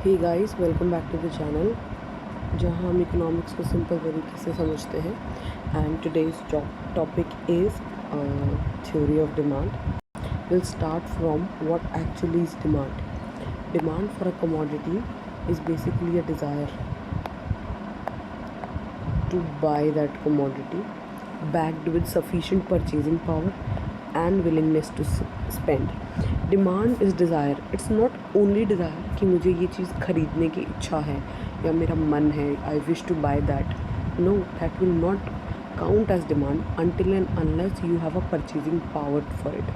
Hey guys, welcome back to the channel जहां हम economics को सिंपल तरीके से समझते हैं। And today's topic is theory of demand. Will start from what actually is demand. Demand for a commodity is basically a desire to buy that commodity backed with sufficient purchasing power and willingness to spend. Demand is desire. It's not only desire कि मुझे ये चीज़ खरीदने की इच्छा है या मेरा मन है, I wish to buy that. No, that will not count as demand until and unless you have a purchasing power for it.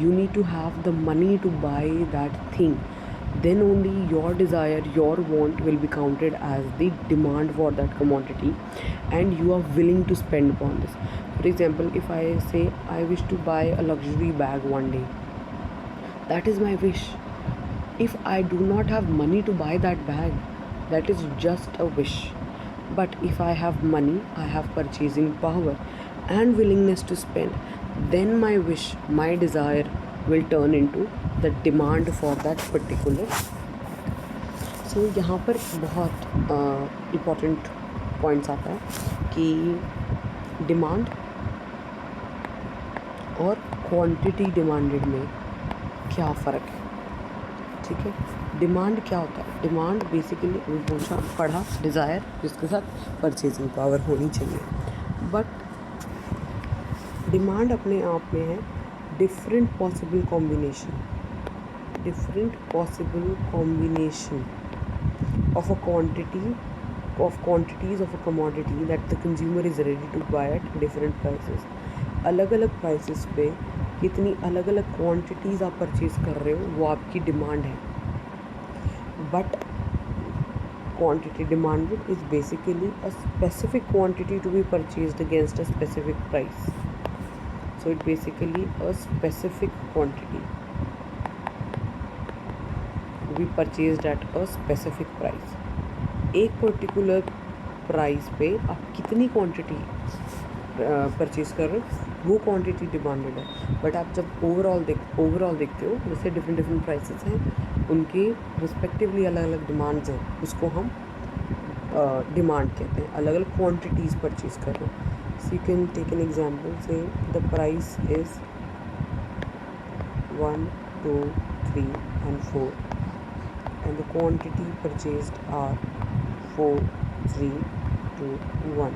You need to have the money to buy that thing. Then only your desire, your want will be counted as the demand for that commodity and you are willing to spend upon this. For example, if I say I wish to buy a luxury bag one day, that is my wish. If I do not have money to buy that bag, that is just a wish. But if I have money, I have purchasing power and willingness to spend, then my wish, my desire will turn into the demand for that particular. So यहाँ पर बहुत important points आता है कि demand और quantity demanded में क्या फ़र्क है। ठीक है, डिमांड क्या होता है? डिमांड बेसिकली पढ़ा डिज़ायर जिसके साथ परचेजिंग पावर होनी चाहिए। बट डिमांड अपने आप में है different possible combination of a quantities of a commodity that the consumer is ready to buy at different prices. अलग अलग प्राइसेस पे कितनी अलग अलग क्वांटिटीज़ आप परचेज कर रहे हो वो आपकी डिमांड है। But quantity demanded is basically a specific quantity to be purchased against a specific price. So it basically a specific quantity to be purchased at a specific price. एक particular price पे आप कितनी quantity purchase कर रहे हो वो quantity demanded है। But आप जब ओवरऑल देखते हो, जैसे डिफरेंट प्राइसेस हैं, उनके रिस्पेक्टिवली अलग अलग डिमांड्स हैं, उसको हम डिमांड कहते हैं। अलग अलग क्वांटिटीज़ परचेज कर रहे हो। So you can take an example, say the price is 1, 2, 3 and 4 and the quantity purchased are 4, 3, 2, 1.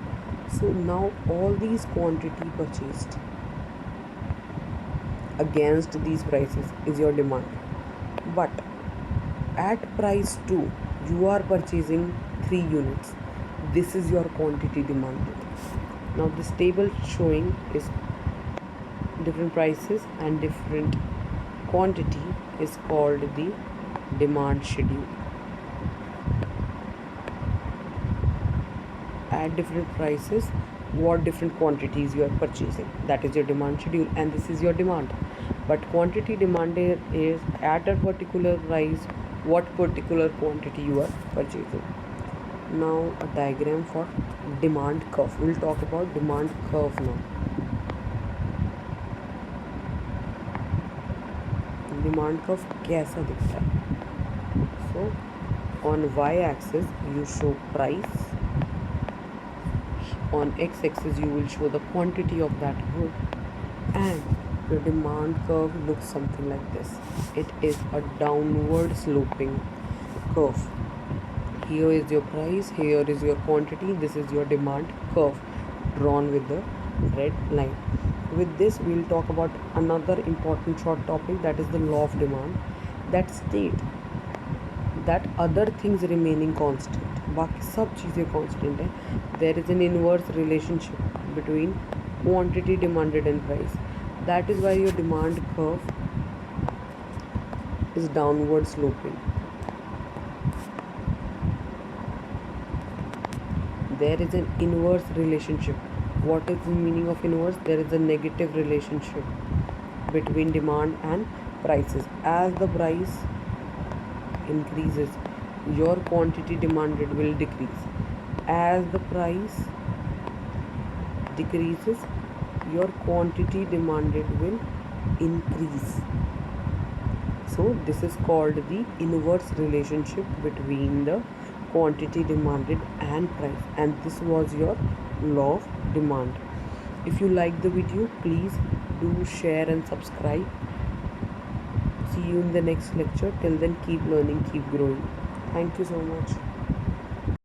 So now all these quantity purchased against these prices is your demand. But at price 2 you are purchasing 3 units. This is your quantity demanded. Now this table showing is different prices and different quantity is called the demand schedule. At different prices, what different quantities you are purchasing, that is your demand schedule, and this is your demand. But quantity demanded is at a particular price what particular quantity you are purchasing. Now a diagram for demand curve. We'll talk about demand curve now. Demand curve कैसा दिखता है? So on y axis you show price, on x axis you will show the quantity of that good, and your demand curve looks something like this. It is a downward sloping curve. Here is your price, here is your quantity, this is your demand curve drawn with the red line. With this we will talk about another important short topic, that is the law of demand, that state that other things remaining constant, बाकी सब चीज़ें constant है. There is an inverse relationship between quantity demanded and price. That is why your demand curve is downward sloping. There is an inverse relationship. What is the meaning of inverse? There is a negative relationship between demand and prices. As the price increases, your quantity demanded will decrease. As the price decreases, your quantity demanded will increase. So this is called the inverse relationship between the quantity demanded and price, and this was your law of demand. If you like the video, please do share and subscribe. See you in the next lecture. Till then, keep learning, keep growing. Thank you so much.